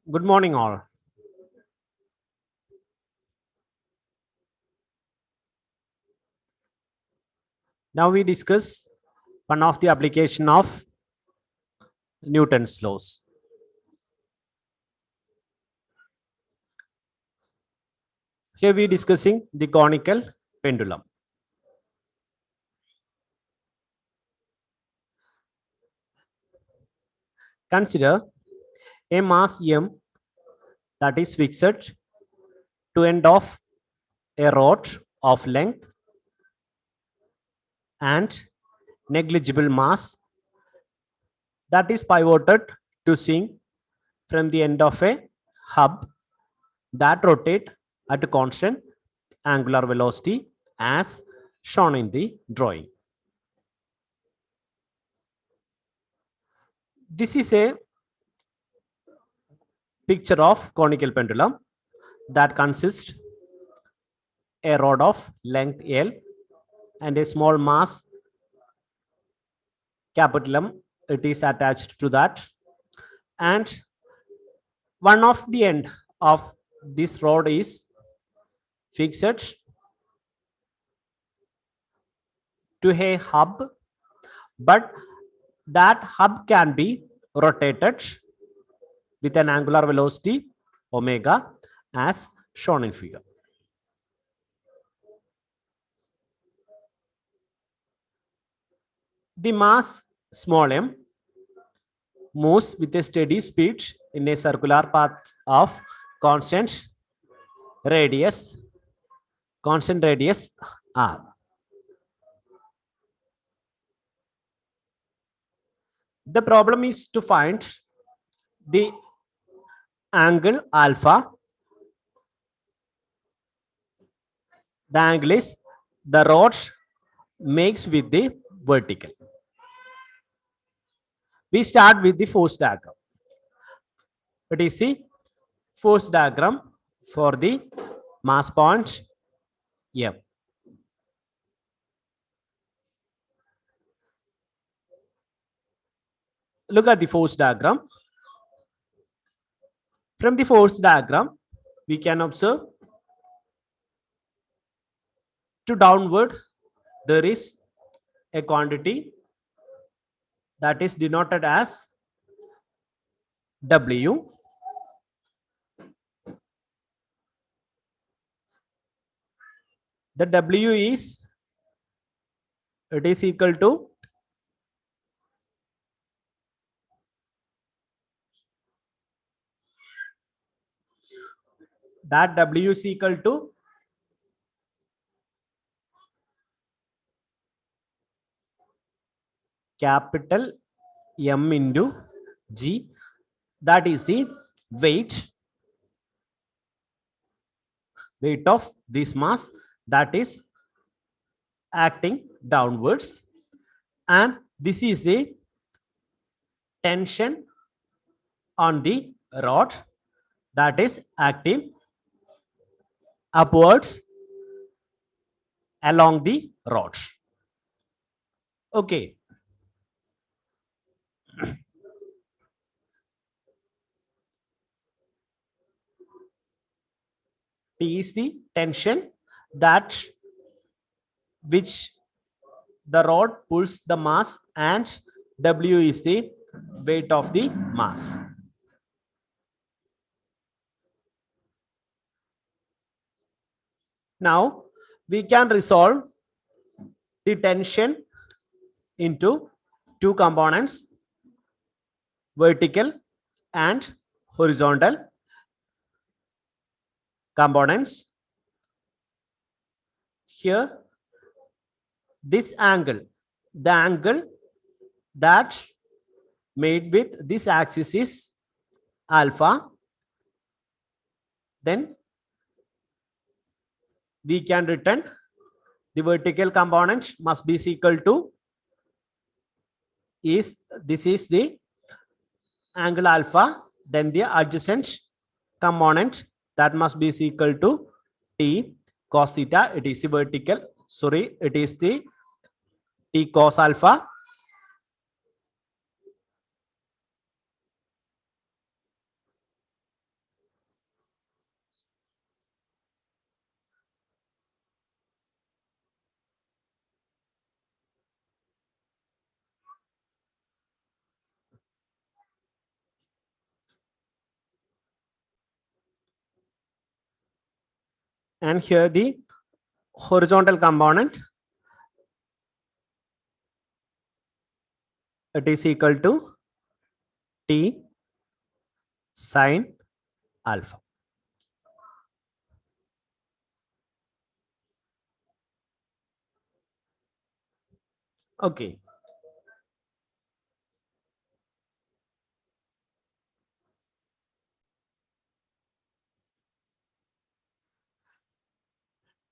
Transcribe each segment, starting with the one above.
Good morning, all. Now we discuss one of the application of Newton's laws. Here we discussing the conical pendulum. Consider a mass m that is fixed to end of a rod of length and negligible mass that is pivoted to swing from the end of a hub that rotate at a constant angular velocity as shown in the drawing. This is a picture of conical pendulum that consists a rod of length L and a small mass capital M. It is attached to that, and one of the end of this rod is fixed to a hub, but that hub can be rotated with an angular velocity omega as shown in figure. The mass small m moves with a steady speed in a circular path of constant radius r. The problem is to find the angle alpha. The angle is the rod makes with the vertical. We start with the force diagram. It is the force diagram for the mass point M. Look at the force diagram. From the force diagram, we can observe to downward there is a quantity that is denoted as W. The W is equal to that W is equal to capital M into G. That is the weight of this mass that is acting downwards, and this is the tension on the rod that is acting upwards along the rod. Okay. T is the tension that which the rod pulls the mass, and W is the weight of the mass. Now we can resolve the tension into two components, vertical and horizontal components. Here, this angle, the angle that made with this axis is alpha. Then we can return the vertical component must be equal to this is the angle alpha, then the adjacent component that must be equal to T cos theta. It is the vertical, sorry, it is the T cos alpha. and here the horizontal component, it is equal to T sine alpha. Okay.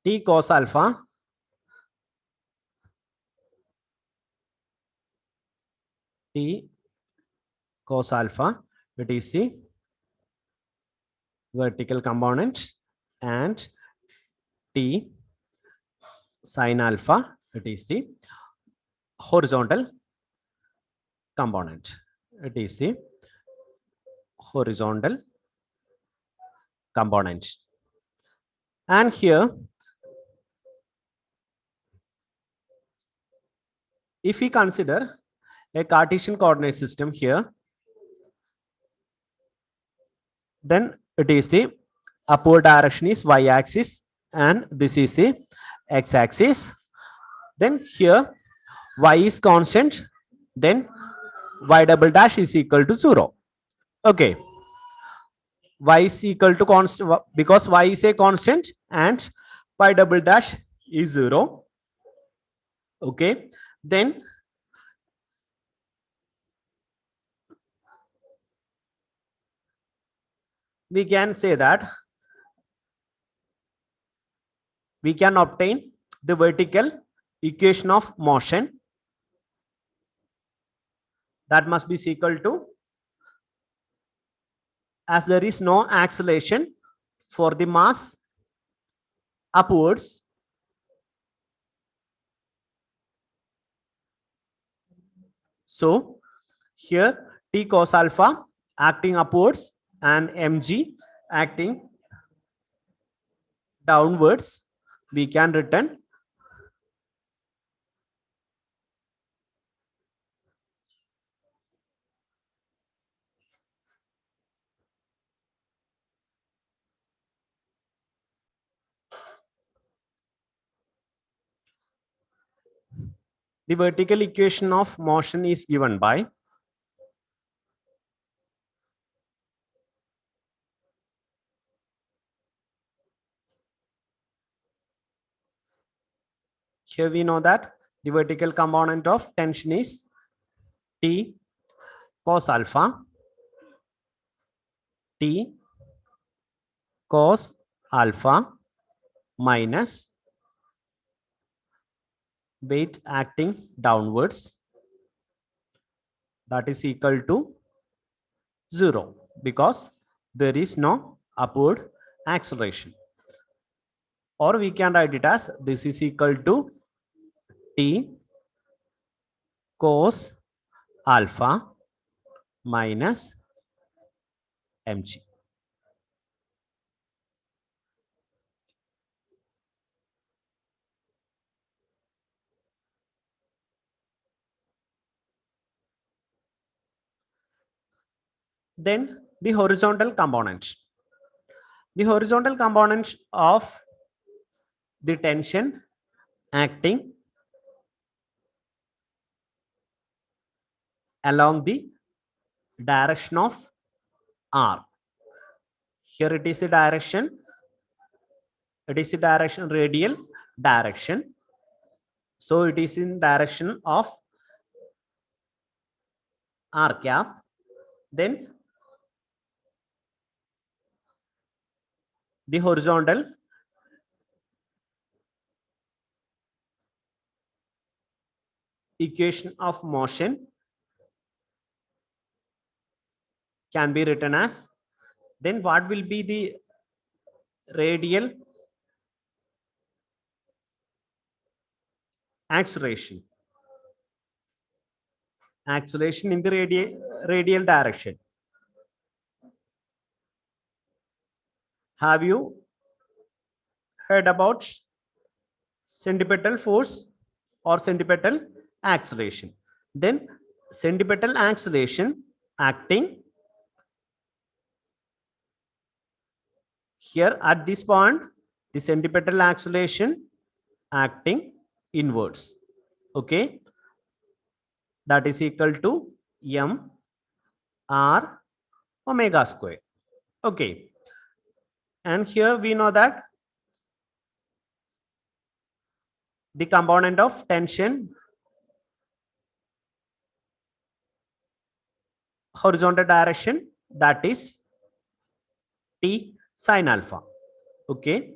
T cos alpha T cos alpha, it is the vertical component, and T sine alpha, it is the horizontal component. It is the horizontal component. And here, if we consider a Cartesian coordinate system here, then it is the upward direction is y-axis and this is the x-axis. Then here y is constant, then y double dash is equal to 0. Okay, y is equal to constant because y is a constant and y double dash is 0. Okay, then we can say that we can obtain the vertical equation of motion, that must be equal to, as there is no acceleration for the mass upwards, so here T cos alpha acting upwards and mg acting downwards, we can return the vertical equation of motion is given by here we know that the vertical component of tension is T cos alpha T cos alpha minus weight acting downwards, that is equal to 0 because there is no upward acceleration. Or we can write it as this is equal to T cos alpha minus mg. Then the horizontal component. The horizontal component of the tension acting along the direction of R. Here it is the direction. It is the direction, radial direction. So it is in direction of R cap. Then the horizontal equation of motion can be written as, then what will be the radial acceleration? Acceleration in the radial direction. Have you heard about centripetal force or centripetal acceleration? Then centripetal acceleration acting here at this point, the centripetal acceleration acting inwards. Okay, that is equal to m r omega square. Okay, and here we know that the component of tension horizontal direction, that is T sine alpha. Okay,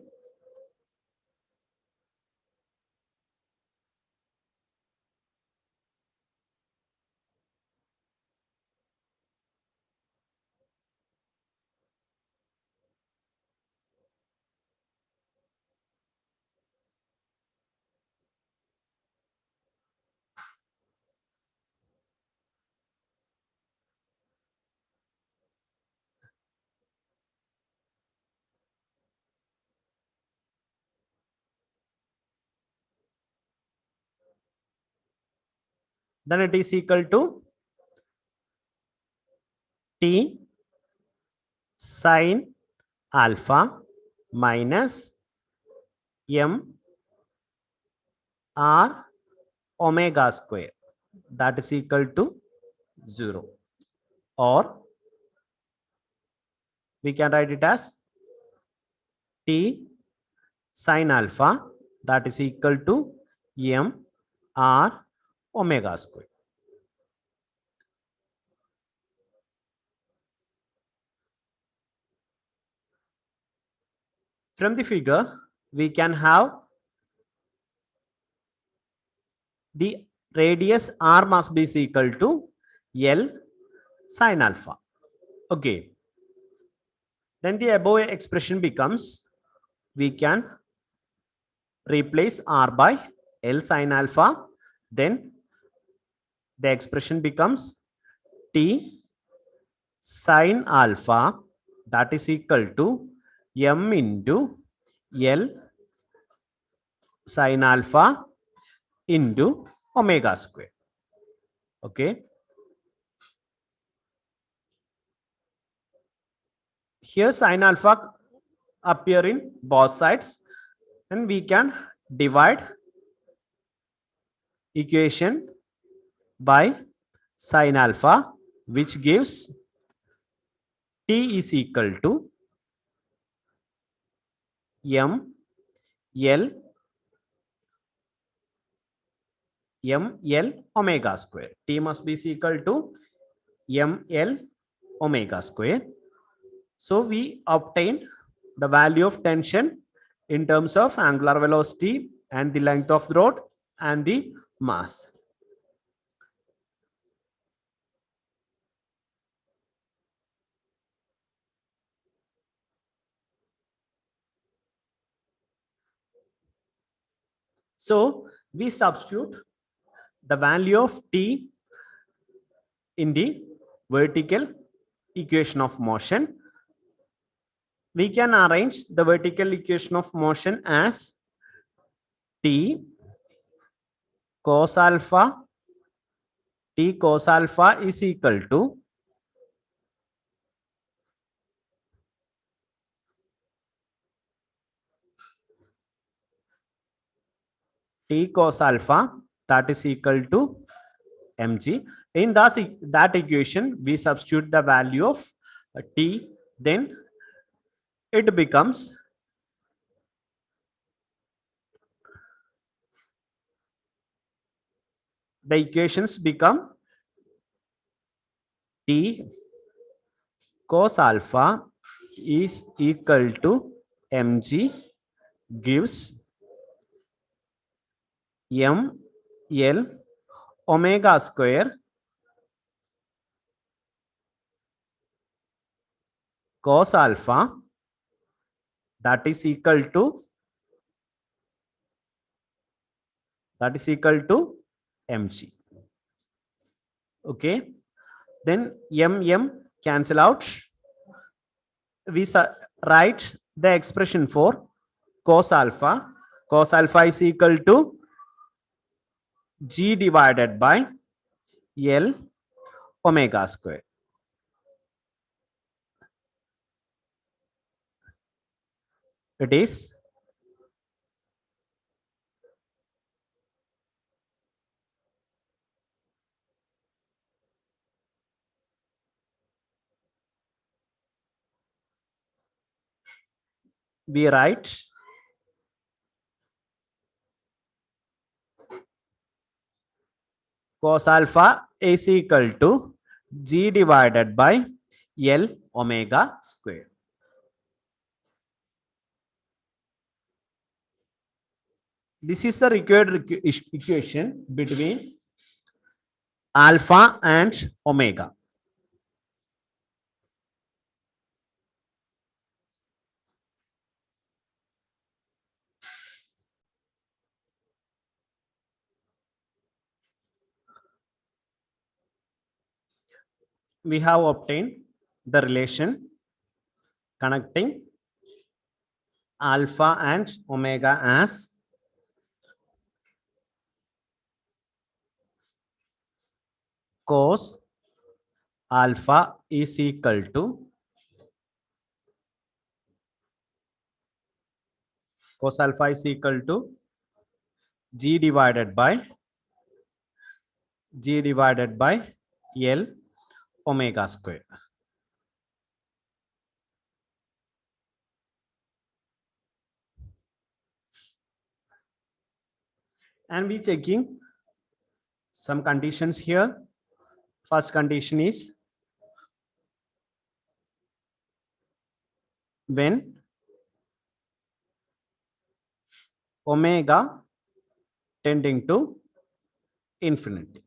then it is equal to T sine alpha minus m r omega square, that is equal to 0, or we can write it as T sine alpha, that is equal to m r omega square. From the figure we can have the radius r must be equal to L sine alpha. Okay, then the above expression becomes, we can replace r by L sine alpha, then the expression becomes T sine alpha, that is equal to m into L sine alpha into omega square. Okay, here sine alpha appear in both sides, and we can divide equation by sine alpha, which gives T is equal to m L omega square. T must be equal to m L omega square. So we obtained the value of tension in terms of angular velocity and the length of the rod and the mass. So we substitute the value of T in the vertical equation of motion. We can arrange the vertical equation of motion as T cos alpha, T cos alpha is equal to T cos alpha, that is equal to mg. In that equation, we substitute the value of T, then it becomes the equations become T cos alpha is equal to mg gives m L omega square cos alpha, that is equal to mg. Okay, then m cancel out. We write the expression for cos alpha. Cos alpha is equal to g divided by L omega square. It is we write cos alpha is equal to G divided by L omega square. This is the required equation between alpha and omega. We have obtained the relation connecting alpha and omega as cos alpha is equal to cos alpha is equal to G divided by L omega square. And we checking some conditions here. First condition is when omega tending to infinity.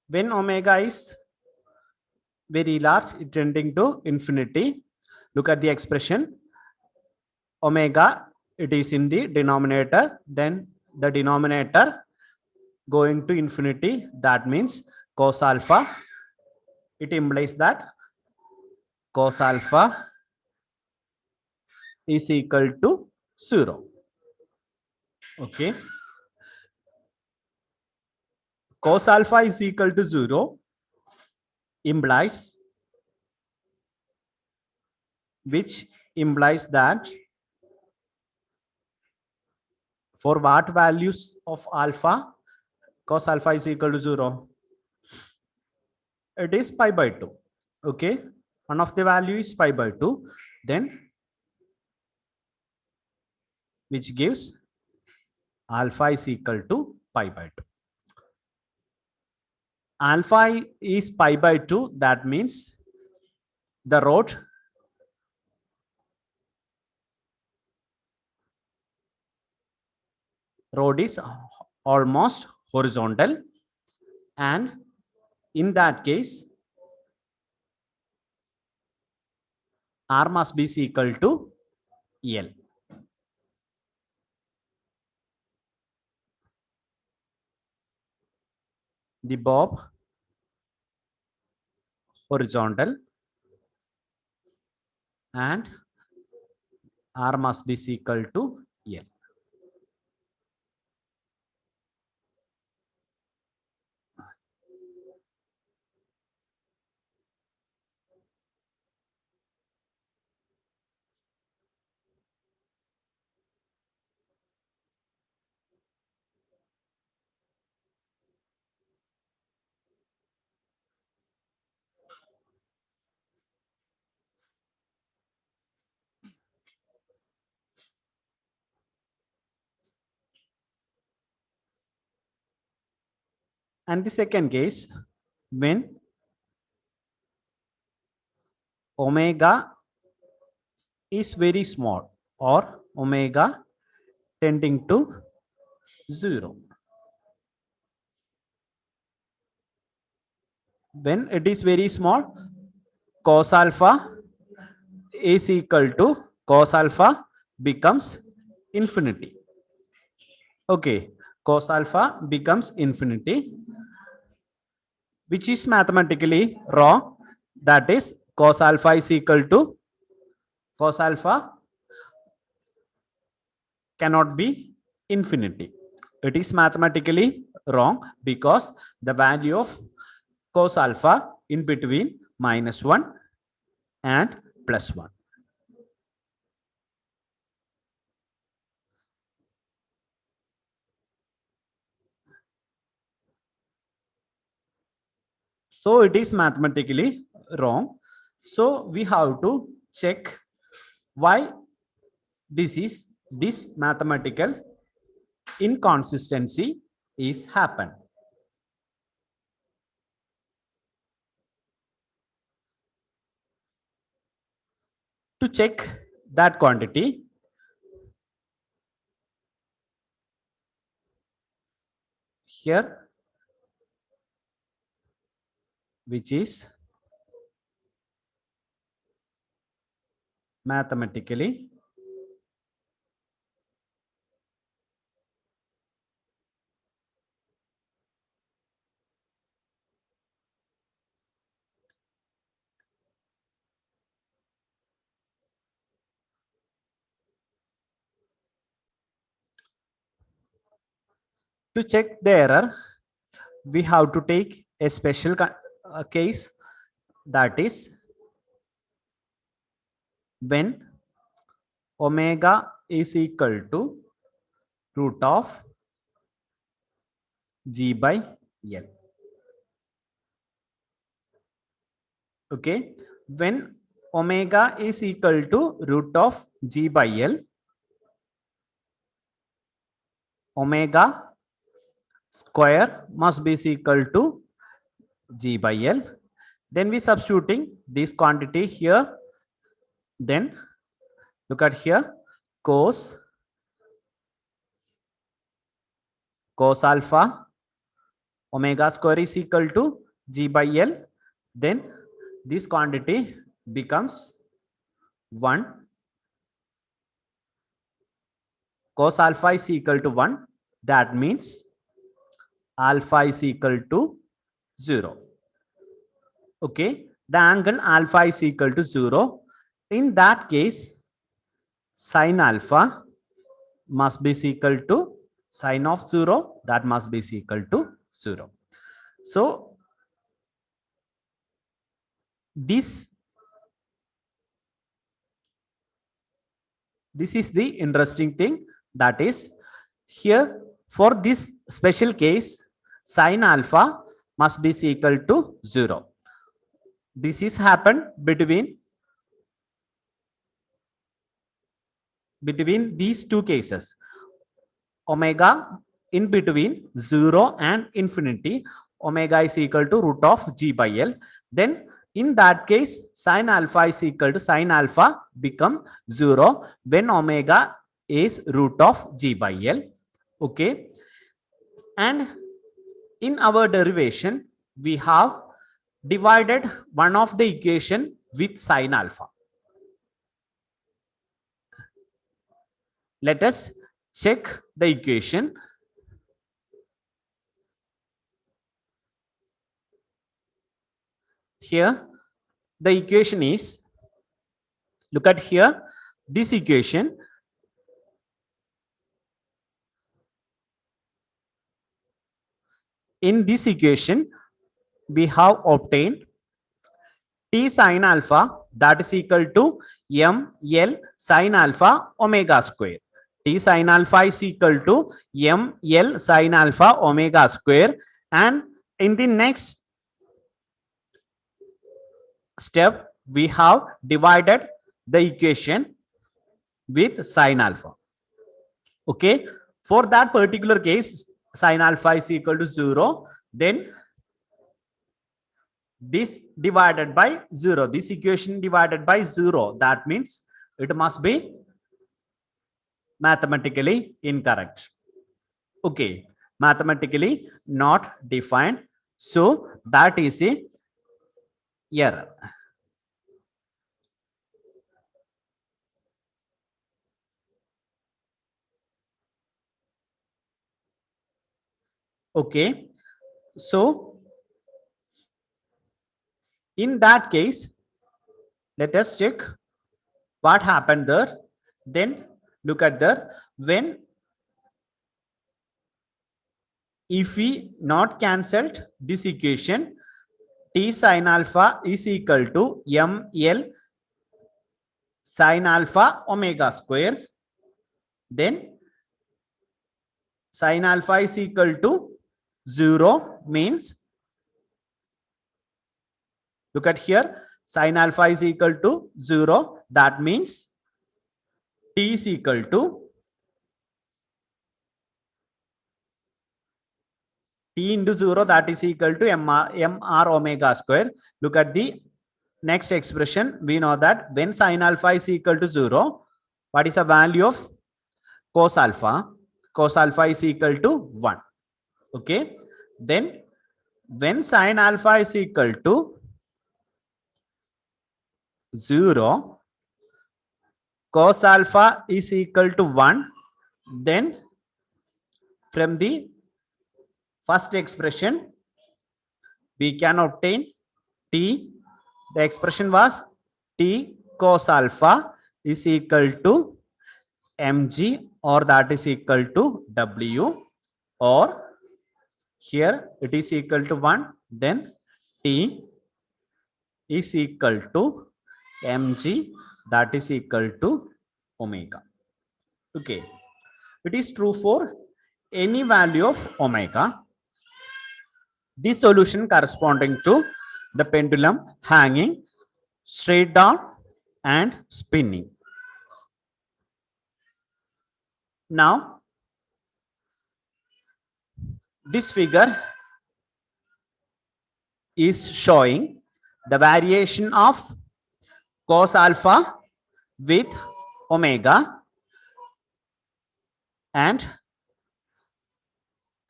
When omega is very large, it tending to infinity. Look at the expression. Omega, it is in the denominator. Then the denominator going to infinity. That means cos alpha. It implies that cos alpha is equal to 0. Okay. Cos alpha is equal to 0 implies, which implies that for what values of alpha cos alpha is equal to 0? It is pi by 2. Okay. One of the value is pi by 2. Then which gives alpha is equal to pi by 2. Alpha is pi by 2. That means the rod is almost horizontal, and in that case R must be equal to L. The bob horizontal and R must be equal to L. And the second case, when omega is very small or omega tending to 0. When it is very small, cos alpha is equal to cos alpha becomes infinity. Okay, cos alpha becomes infinity, which is mathematically wrong. That is cos alpha is equal to cos alpha cannot be infinity. It is mathematically wrong because the value of cos alpha in between -1 and +1. So it is mathematically wrong. So we have to check why this mathematical inconsistency is happen. To check that quantity, here, which is mathematically to check the error, we have to take a special case, that is when omega is equal to root of G by L. Okay, when omega is equal to root of G by L, omega square must be equal to G by L. Then we substituting this quantity here. Then look at here, cos alpha omega square is equal to G by L. Then this quantity becomes 1. Cos alpha is equal to 1. That means alpha is equal to 0. Okay, the angle alpha is equal to 0. In that case, sine alpha must be equal to sine of 0. That must be equal to 0. So this is the interesting thing, that is here for this special case, sine alpha must be equal to 0. This is happened between these two cases, omega in between 0 and infinity, omega is equal to root of G by L. Then in that case, sine alpha is equal to sine alpha become 0 when omega is root of G by L. Okay, and in our derivation we have divided one of the equation with sine alpha. Let us check the equation. Here the equation is, look at here, this equation. In this equation we have obtained T sine alpha, that is equal to ml sine alpha omega square. T sine alpha is equal to ml sine alpha omega square, and in the next step we have divided the equation with sine alpha. Okay, for that particular case, sine alpha is equal to 0. Then this divided by 0, this equation divided by 0, that means it must be mathematically incorrect. Okay, mathematically not defined, so that is a error. Okay, so in that case, let us check what happened there. Then look at there, when if we not cancelled this equation, T sine alpha is equal to ml sine alpha omega square. Then sine alpha is equal to 0 means Look at here, sine alpha is equal to 0. That means t is equal to t into 0, that is equal to mr omega square. Look at the next expression. We know that when sine alpha is equal to 0, what is the value of cos alpha? Cos alpha is equal to 1. Okay. Then when sine alpha is equal to 0, cos alpha is equal to 1, then from the first expression we can obtain t. The expression was t cos alpha is equal to mg, or that is equal to w, or here it is equal to 1, then t is equal to mg, that is equal to omega. Okay, it is true for any value of omega. This solution corresponding to the pendulum hanging straight down and spinning. Now this figure is showing the variation of cos alpha with omega, and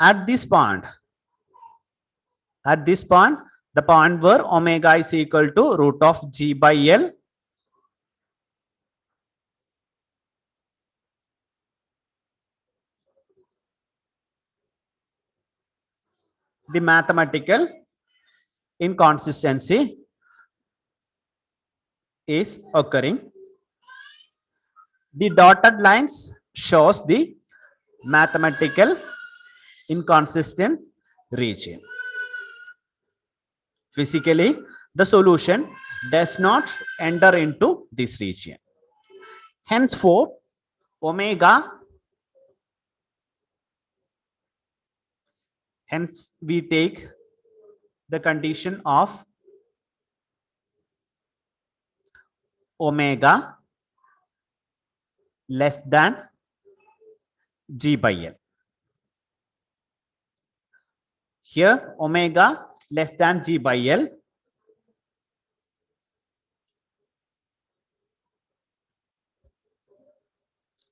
at this point, the point where omega is equal to root of g by L, the mathematical inconsistency is occurring. The dotted lines shows the mathematical inconsistent region. Physically, the solution does not enter into this region. Henceforth, omega, hence we take the condition of omega less than g by L. Here, omega less than g by L,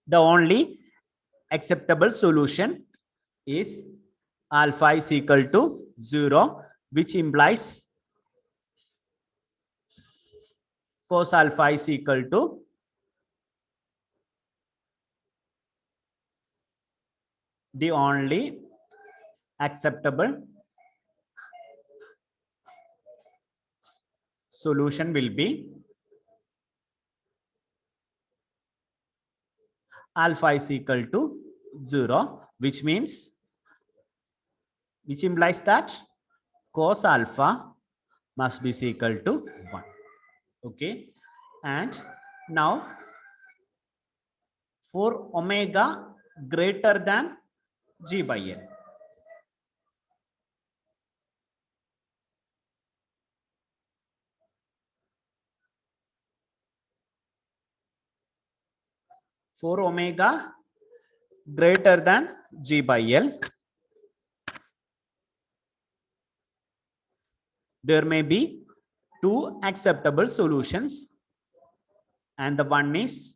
the only acceptable solution is alpha is equal to 0, which implies cos alpha is equal to the only acceptable solution will be alpha is equal to 0, which implies that cos alpha must be equal to 1. Okay, and now for omega greater than g by L, for omega greater than g by L, there may be two acceptable solutions, and the one is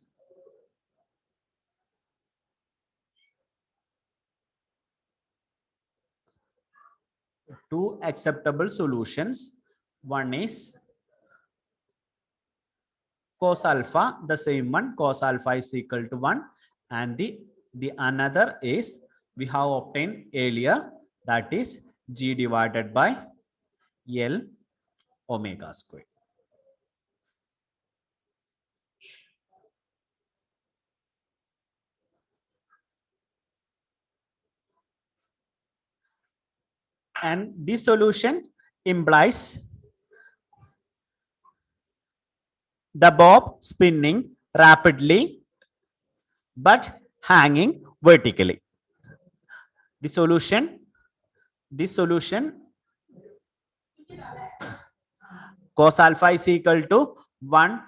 two acceptable solutions. One is cos alpha, the same one, cos alpha is equal to 1, and the another is we have obtained earlier, that is g divided by L omega square. And this solution implies the bob spinning rapidly but hanging vertically. The solution cos alpha is equal to 1.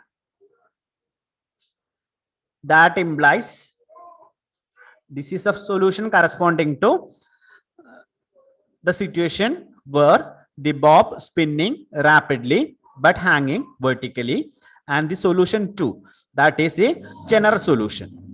That implies this is a solution corresponding to the situation where the bob spinning rapidly but hanging vertically, and the solution 2, that is a general solution.